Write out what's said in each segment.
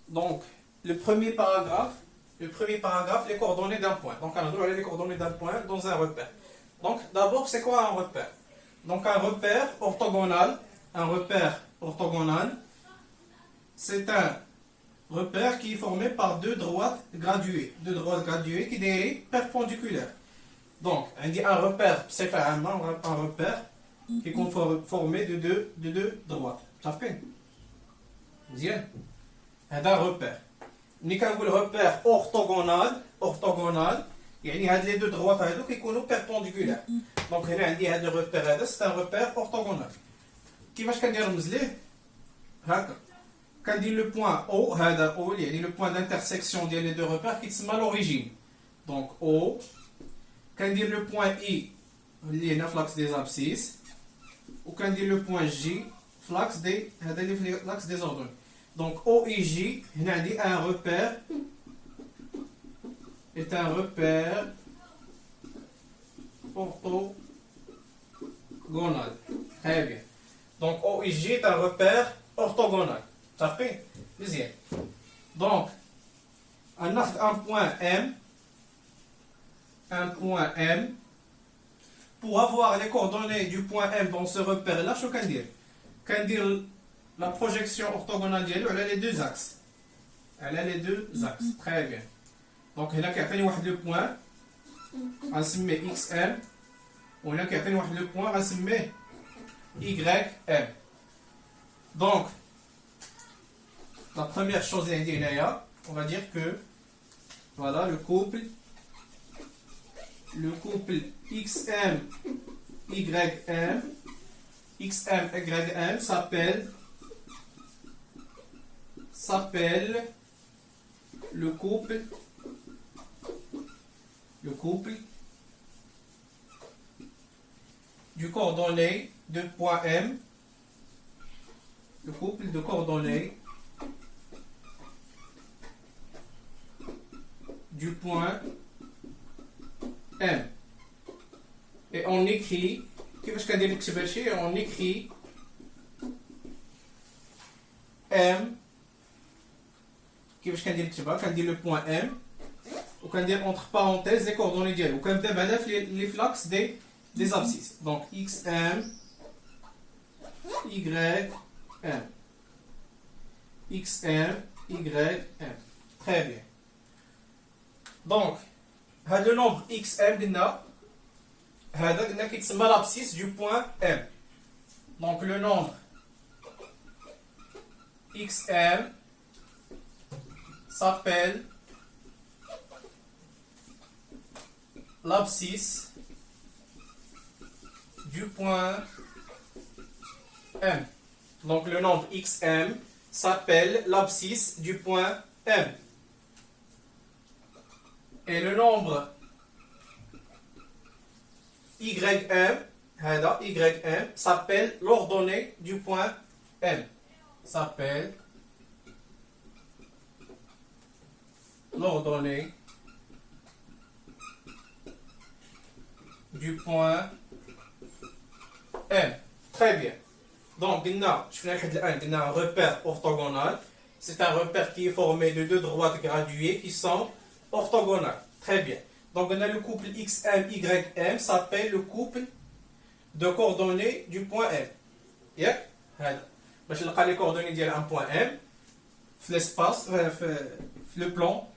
Donc, le premier paragraphe, les coordonnées d'un point. Donc, on a droit les coordonnées d'un point dans un repère. Donc, d'abord, c'est quoi un repère? Donc, un repère orthogonal, c'est un repère qui est formé par deux droites graduées qui sont perpendiculaires. Donc, on dit un repère, c'est un repère qui est formé de deux droites. Ça fait bien. C'est un repère. Ni quand vous le repère orthogonal, يعني هاد les deux droites هادو كيكونوا perpendiculaires. Donc هنا عندي هاد الريبير هذا c'est un repère orthogonal. كيفاش كندير ليه؟ هكا. كندير le point O هذا O يعني le point d'intersection ديال les deux repères كيتسمى l'origine. Donc O كندير le point I اللي هنا في l'axe des abscisses وكندير le point J في l'axe des هذا اللي في l'axe des ordonnées. Donc O et J هنا عندي un repère est un repère orthogonal. Très bien. Donc OIJ est un repère orthogonal. Ça fait deuxième. Donc, un point M. Pour avoir les coordonnées du point M dans ce repère-là, je peux dire la projection orthogonale elle a les deux axes. Très bien. Donc, il y a le point, on se met XM, on a le point, on se met YM. Donc, la première chose, on va dire que voilà le couple XM, YM s'appelle le couple du coordonnée de point M, le couple de coordonnées du point M. Et on écrit, on écrit M, quand dit le point M, ou quand dire entre parenthèses les coordonnées d'elle, ou quand les flux des abscisses. Donc XM, YM. XM, YM. Très bien. Donc, le nombre XM, c'est l'abscisse du point M. Donc, le nombre XM s'appelle l'abscisse du point M. Donc le nombre XM s'appelle l'abscisse du point M. Et le nombre YM s'appelle l'ordonnée du point M. S'appelle l'ordonnée du point M. Très bien. Donc, un repère orthogonal. C'est un repère qui est formé de deux droites graduées qui sont orthogonales. Très bien. Donc, on a le couple XM, YM s'appelle le couple de coordonnées du point M. Yeah? Je vais les coordonnées d'un point M. L'espace, le plan.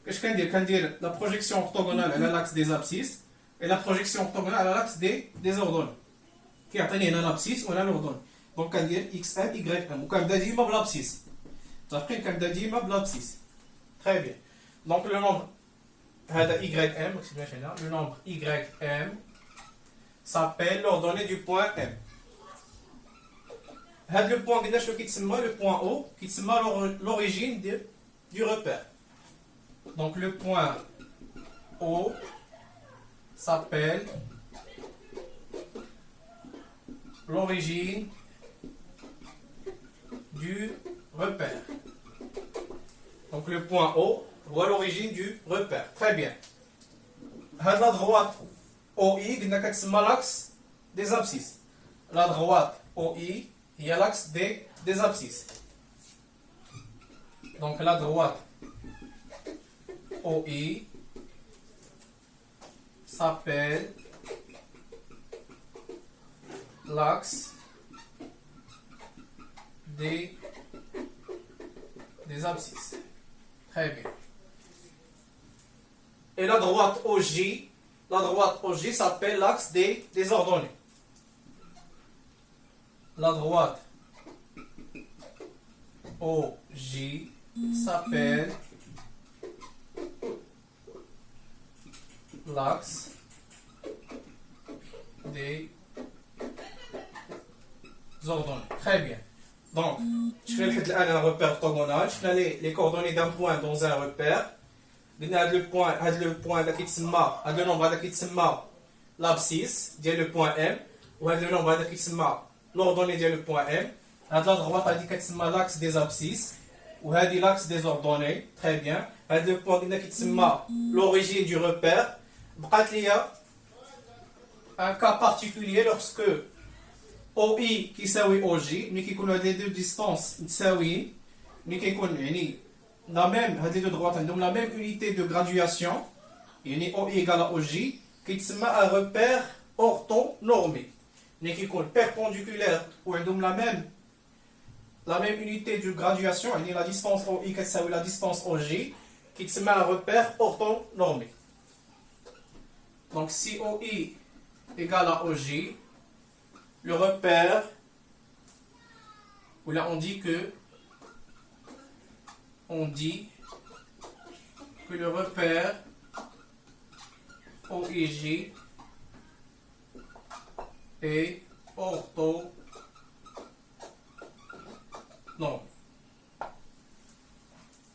Qu'est-ce qu'on dit? La projection orthogonale à l'axe des abscisses et la projection orthogonale à l'axe des ordonnées. Qui a un abscisse ou un ordonnée. Donc, on dit XM, YM. Ou quand on dit l'abscisse. Ça fait quand on dit l'abscisse. Très bien. Donc, le nombre YM, le nombre YM s'appelle l'ordonnée du point M. Le point le point O, qui est l'origine du repère. Donc le point O s'appelle l'origine du repère. Donc le point O voit l'origine du repère. Très bien. La droite OI est l'axe des abscisses. La droite OI est l'axe des abscisses. Donc la droite OI s'appelle l'axe des abscisses. Très bien. Et la droite OJ s'appelle l'axe des ordonnées. La droite OJ s'appelle l'axe des ordonnées. Très bien. Donc, je fais un repère orthogonal. Je fais les coordonnées d'un point dans un repère. Le point qui le nombre qui l'abscisse, le point M, ou le nombre qui l'ordonnée le point M. À la droite, l'axe des abscisses, ou l'axe des ordonnées. Très bien. Le point qui l'origine du repère. Il y a un cas particulier lorsque OI qui s'appelle OJ, mais qui connaît les deux distances, mais qui connaît la même, les deux droites, la même unité de graduation, OI égale à OJ, qui s'appelle un repère orthonormé, mais qui connaît perpendiculaire ou la même unité de graduation, la distance OI qui s'appelle la distance OJ, qui s'appelle un repère orthonormé. Donc si OI égale à OJ, le repère, où là on dit que le repère OIJ est orthonormé.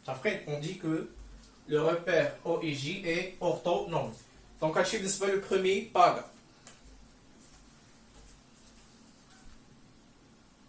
Après, on dit que le repère OIJ est orthonormé. Donc, le premier paragraphe.